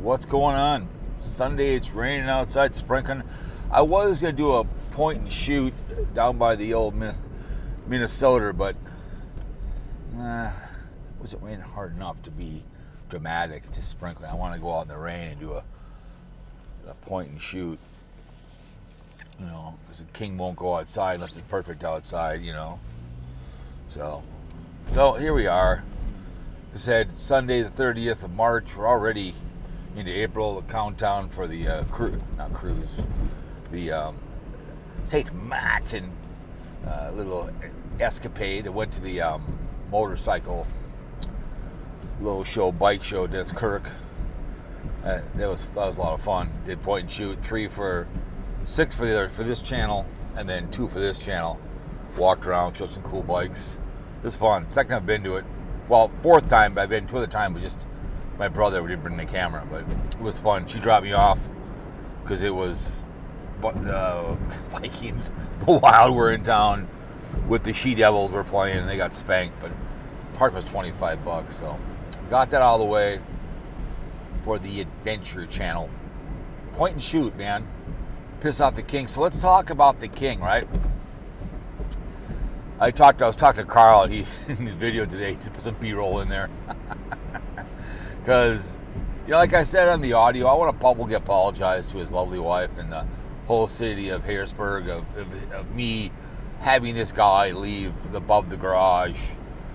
What's going on? Sunday, it's raining outside, sprinkling. I was going to do a point and shoot down by the old Minnesota, but it wasn't raining hard enough to be dramatic, to sprinkling. I want to go out in the rain and do a point and shoot, because the king won't go outside unless it's perfect outside, So here we are. I said Sunday the 30th of March. We're already into April, the countdown for the St. Martin little escapade. I went to the motorcycle little show, bike show, Dennis Kirk. That was a lot of fun. Did point and shoot, 6 for this channel, and then 2 for this channel. Walked around, showed some cool bikes. It was fun. Second time I've been to it. Well, 4th time, but I've been 2 other times, but just my brother didn't bring the camera, but it was fun. She dropped me off because it was the Vikings, the Wild were in town with the She Devils were playing, and they got spanked, but park was $25, so got that out of the way for the Adventure Channel. Point and shoot, man. Piss off the king. So let's talk about the king, right? I was talking to Carl, and he in his video today to put some B-roll in there. Because, like I said on the audio, I want to publicly apologize to his lovely wife and the whole city of Harrisburg of me having this guy leave above the garage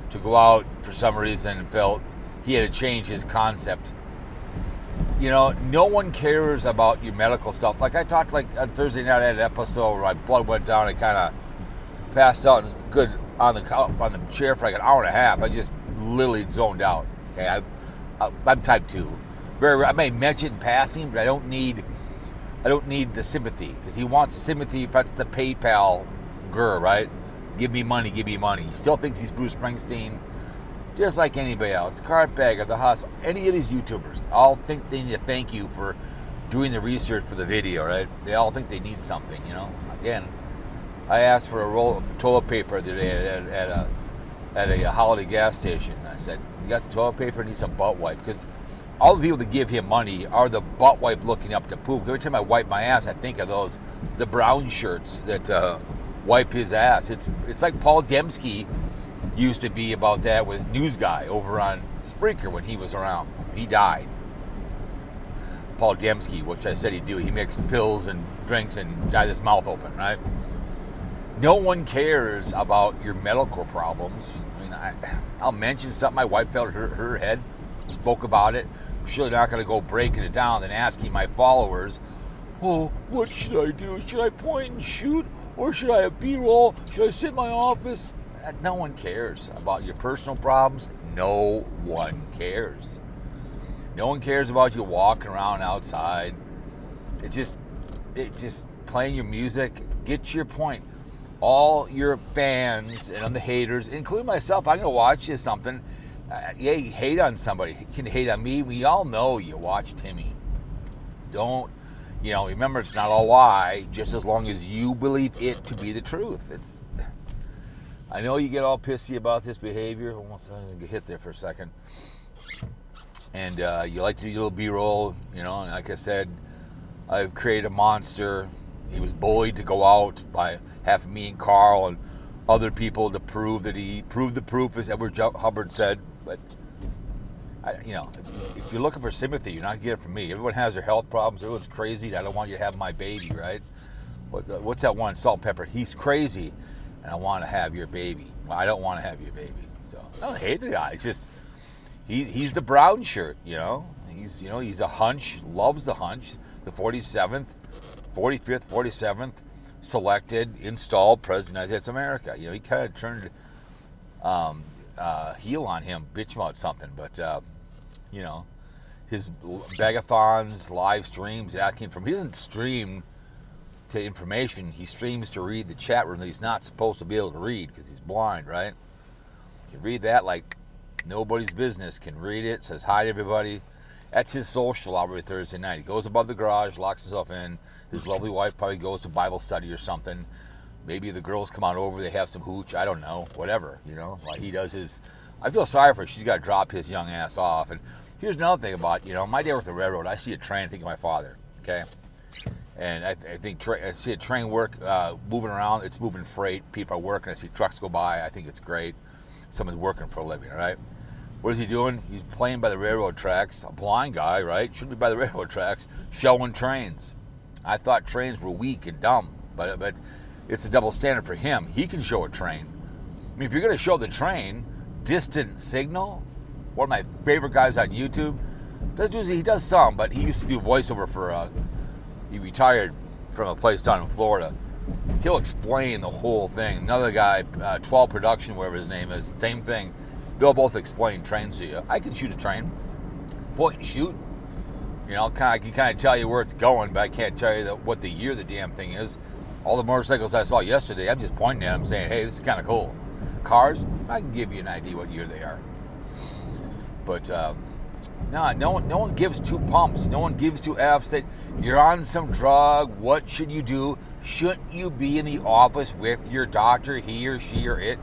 to go out for some reason and felt he had to change his concept. No one cares about your medical stuff. Like I talked on Thursday night, I had an episode where my blood went down and kind of passed out and was good on the chair for like an hour and a half. I just literally zoned out. Okay, I'm type 2. I may mention in passing, but I don't need the sympathy, because he wants sympathy. If that's the PayPal girl, right? Give me money. He still thinks he's Bruce Springsteen, just like anybody else. Cartbagger, the Hustle, any of these YouTubers, all think they need to thank you for doing the research for the video, right? They all think they need something, Again, I asked for a roll of toilet paper the other day at a holiday gas station. I said, "You got some toilet paper? I need some butt wipe." Because all the people that give him money are the butt wipe looking up to poop. Every time I wipe my ass, I think of the brown shirts that wipe his ass. It's like Paul Dembski used to be about that with News Guy over on Spreaker when he was around. He died. Paul Dembski, which I said he'd do. He mixed pills and drinks and dyed his mouth open, right? No one cares about your medical problems. I mean, I'll mention something. My wife felt her head, spoke about it. I'm surely not going to go breaking it down and asking my followers, "Oh, what should I do? Should I point and shoot? Or should I have B-roll? Should I sit in my office?" No one cares about your personal problems. No one cares. No one cares about you walking around outside. It's just playing your music. Get your point. All your fans and the haters, including myself, I'm going to watch you something. You hate on somebody. You can hate on me. We all know you watch Timmy. Don't, remember, it's not a lie, just as long as you believe it to be the truth. I know you get all pissy about this behavior. Almost I didn't get hit there for a second. And you like to do a little B-roll, and like I said, I've created a monster. He was bullied to go out by half me and Carl and other people to prove that he proved the proof, as Edward Hubbard said. But if you're looking for sympathy, you're not getting it from me. Everyone has their health problems. Everyone's crazy. I don't want you to have my baby, right? What's that one? Salt and Pepper. He's crazy, and I want to have your baby. Well, I don't want to have your baby. So I don't hate the guy. It's just he's the brown shirt. He's a hunch. Loves the hunch. The 45th, 47th. Selected, installed President of the United States of America. He kind of turned heel on him, bitch about something, but his begathons, live streams, asking for him. He doesn't stream to information. He streams to read the chat room that he's not supposed to be able to read because he's blind, right? You can read that like nobody's business. Can read it, says hi to everybody. That's his social every Thursday night. He goes above the garage, locks himself in. His lovely wife probably goes to Bible study or something. Maybe the girls come on over, they have some hooch. I don't know. Whatever, Like he does his... I feel sorry for her. She's got to drop his young ass off. And Here's another thing about, my day with the railroad. I see a train, I think of my father, okay? And I think I see a train work, moving around. It's moving freight. People are working. I see trucks go by. I think it's great. Someone's working for a living, all right? What is he doing? He's playing by the railroad tracks. A blind guy, right? Shouldn't be by the railroad tracks, showing trains. I thought trains were weak and dumb, but it's a double standard for him. He can show a train. I mean, if you're going to show the train, distant signal, one of my favorite guys on YouTube, he does some, but he used to do voiceover for, he retired from a place down in Florida. He'll explain the whole thing. Another guy, 12 Production, whatever his name is, same thing. They'll both explain trains to you. I can shoot a train, point and shoot. I can kind of tell you where it's going, but I can't tell you what the year the damn thing is. All the motorcycles I saw yesterday, I'm just pointing at them saying, hey, this is kind of cool. Cars, I can give you an idea what year they are. But no one gives two pumps. No one gives two F's that you're on some drug. What should you do? Shouldn't you be in the office with your doctor, he or she or it,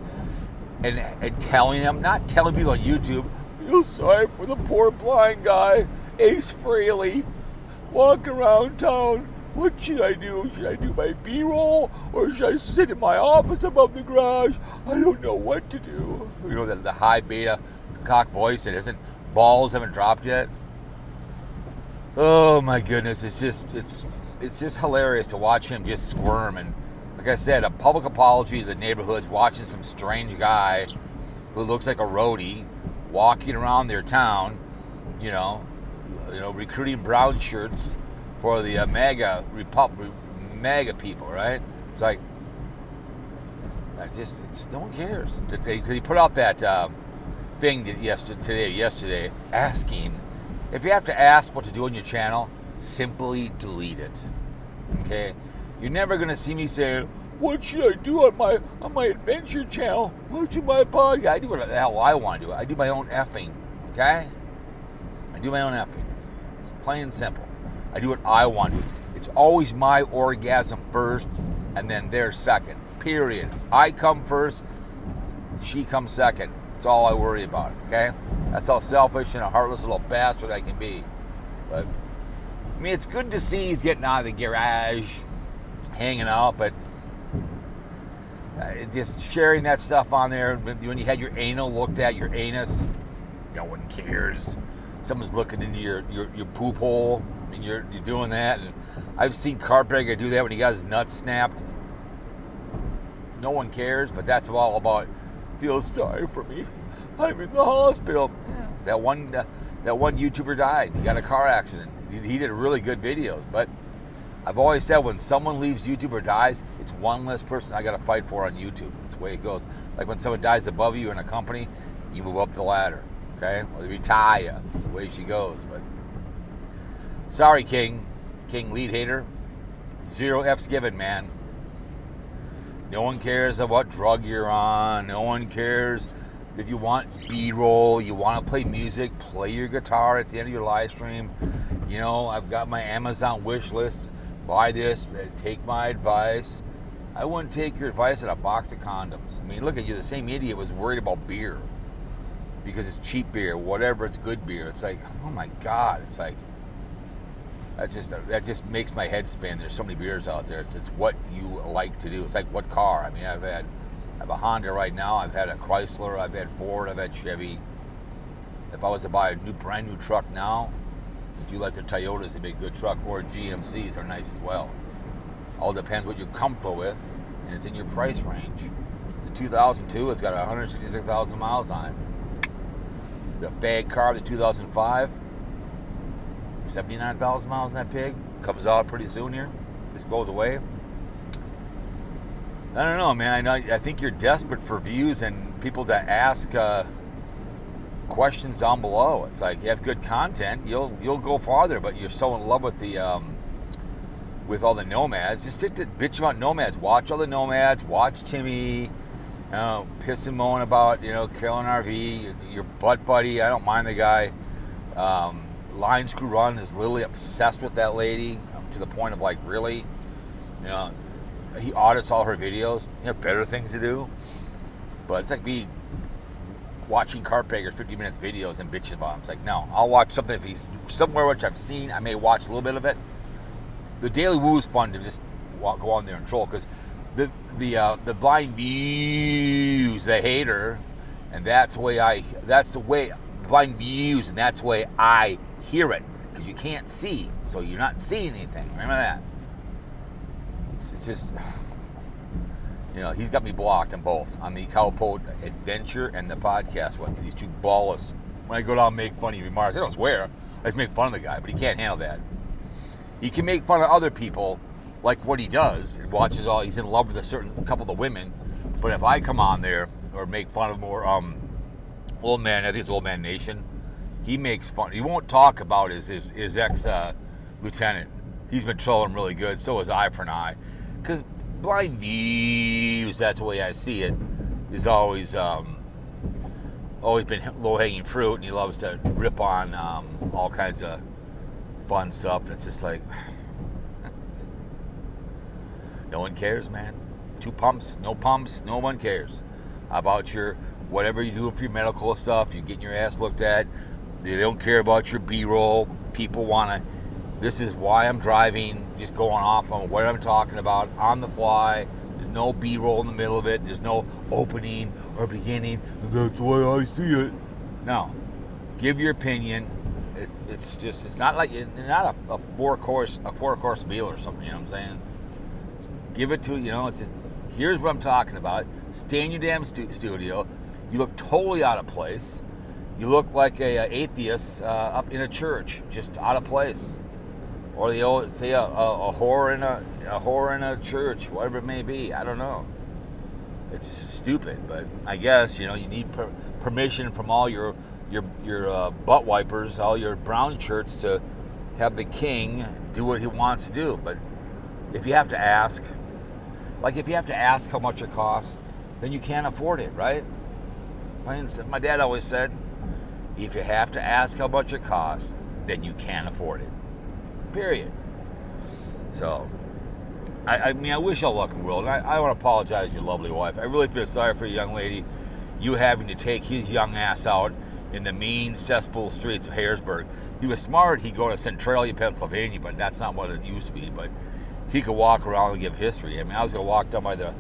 and telling them, not telling people on YouTube, feel sorry for the poor blind guy, Ace Frehley, walking around town. What should I do? Should I do my B-roll, or should I sit in my office above the garage? I don't know what to do. The high beta cock voice that isn't, balls haven't dropped yet. Oh my goodness, it's just hilarious to watch him just squirm. And like I said, a public apology to the neighborhoods, watching some strange guy who looks like a roadie walking around their town, recruiting brown shirts for the MAGA people, right? It's like, no one cares. He put out that thing yesterday, asking, if you have to ask what to do on your channel, simply delete it. Okay? You're never gonna see me say, what should I do on my adventure channel? What should my podcast? I do what the hell I want to do. I do my own effing. Okay? I do my own effing. It's plain and simple. I do what I want to do. It's always my orgasm first, and then theirs second. Period. I come first, she comes second. That's all I worry about, okay? That's how selfish and a heartless little bastard I can be. But, I mean, it's good to see he's getting out of the garage, hanging out, but just sharing that stuff on there, when you had your anal looked at, your anus, no one cares. Someone's looking into your poop hole, and you're doing that. And I've seen Carpenter do that when he got his nuts snapped. No one cares, but that's all about, feel sorry for me. I'm in the hospital. Yeah. That one YouTuber died. He got in a car accident. He did really good videos, but I've always said when someone leaves YouTube or dies, it's one less person I got to fight for on YouTube. That's the way it goes. Like when someone dies above you in a company, you move up the ladder, okay? Or they retire, the way she goes. But sorry, King lead hater. 0 F's given, man. No one cares what drug you're on. No one cares if you want B-roll, you want to play music, play your guitar at the end of your live stream. I've got my Amazon wish list. Buy this, take my advice. I wouldn't take your advice on a box of condoms. I mean, look at you, the same idiot was worried about beer because it's cheap beer, whatever, it's good beer. It's like, oh my God, it's like, that just makes my head spin. There's so many beers out there. It's what you like to do. It's like what car. I mean, I have a Honda right now. I've had a Chrysler. I've had Ford. I've had Chevy. If I was to buy a brand new truck now, I do like the Toyotas. They make a good truck, or GMCs are nice as well. All depends what you're comfortable with, and it's in your price range. The 2002, it's got 166,000 miles on it. The fag car, the 2005, 79,000 miles in that pig. Comes out pretty soon here. This goes away. I don't know, man. I think you're desperate for views and people to ask questions down below. It's like you have good content, you'll go farther, but you're so in love with the with all the nomads. Just stick to bitch about nomads. Watch all the nomads. Watch Timmy. Piss and moan about Carolyn RV, your butt buddy. I don't mind the guy. Line Screw Run is literally obsessed with that lady to the point of like, really, he audits all her videos. Better things to do. But it's like me watching Carpegger's 50 minutes videos and bitches about him. It's like, no, I'll watch something if he's somewhere which I've seen. I may watch a little bit of it. The Daily Woo is fun to just go on there and troll, because the Blind Views, the hater, and that's the way Blind Views, and that's the way I hear it, because you can't see, so you're not seeing anything. Remember that. It's just, he's got me blocked on both, on the Cowpote adventure and the podcast one, because he's too ballless. When I go down and make funny remarks, I don't swear, I just make fun of the guy, but he can't handle that. He can make fun of other people, like what he does, and he's in love with a couple of the women, but if I come on there or make fun of more old man, I think it's Old Man Nation, he makes fun. He won't talk about his ex lieutenant. He's been trolling really good. So is Eye for an Eye, because Blind Views, that's the way I see it, is always been low hanging fruit, and he loves to rip on all kinds of fun stuff. And it's just like, no one cares, man. 2 pumps, no one cares about your whatever you're doing for your medical stuff. You're getting your ass looked at. They don't care about your B-roll. People want to, this is why I'm driving, just going off on what I'm talking about on the fly. There's no B-roll in the middle of it. There's no opening or beginning. That's why I see it. No, give your opinion. It's not like, not a four-course meal or something. You know what I'm saying? Give it to, it's just, here's what I'm talking about. Stay in your damn studio. You look totally out of place. You look like a atheist up in a church, just out of place. Or they always say a whore in a church, whatever it may be. I don't know. It's just stupid, but I guess you need permission from all your butt wipers, all your brown shirts, to have the king do what he wants to do. But if you have to ask, how much it costs, then you can't afford it, right? My dad always said, if you have to ask how much it costs, then you can't afford it. Period. So, I mean, I wish all luck in the world. And I want to apologize to your lovely wife. I really feel sorry for a young lady, you having to take his young ass out in the mean cesspool streets of Harrisburg. He was smart, he'd go to Centralia, Pennsylvania, but that's not what it used to be. But he could walk around and give history. I mean, I was going to walk down by the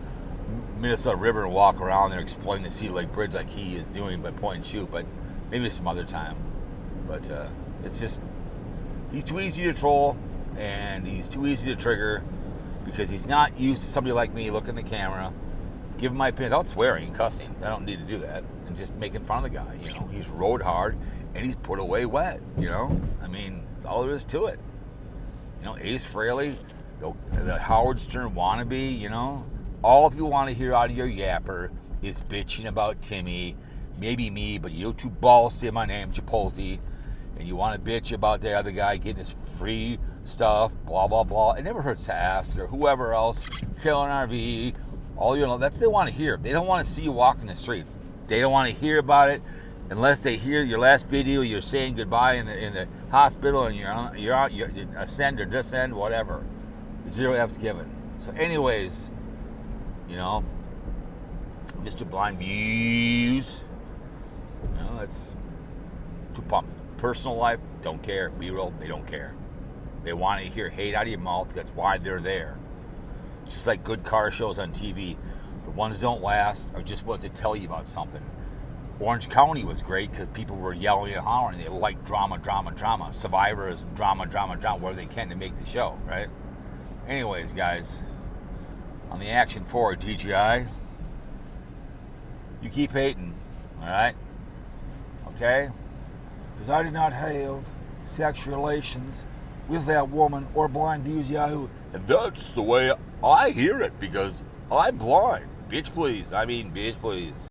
Minnesota River and walk around there and explain the Cedar Lake Bridge like he is doing by point and shoot, but maybe some other time. But it's just, he's too easy to troll, and he's too easy to trigger, because he's not used to somebody like me looking at the camera, giving my opinion without swearing and cussing. I don't need to do that, and just making fun of the guy. He's rode hard, and he's put away wet. I mean, that's all there is to it. Ace Frehley, the Howard Stern wannabe. All of you want to hear out of your yapper is bitching about Timmy, maybe me, but you're too balls to say my name, Chipotle, and you want to bitch about the other guy getting his free stuff, blah, blah, blah. It never hurts to ask, or whoever else, killing RV, that's what they want to hear. They don't want to see you walking the streets. They don't want to hear about it unless they hear your last video, you're saying goodbye in the hospital, and you're ascend or descend, whatever. 0 F's given. So anyways, Mr. Blind Views, that's too pumped. Personal life, don't care. B-roll, they don't care. They want to hear hate out of your mouth. That's why they're there. It's just like good car shows on TV. The ones that don't last are just ones that tell you about something. Orange County was great because people were yelling and hollering. They like drama, drama, drama. Survivor is drama, drama, drama, where they can to make the show, right? Anyways, guys, on the Action 4 DJI, you keep hating, all right? Okay? Because I did not have sexual relations with that woman or Blind Views Yahoo. And that's the way I hear it, because I'm blind. Bitch, please. Bitch, please.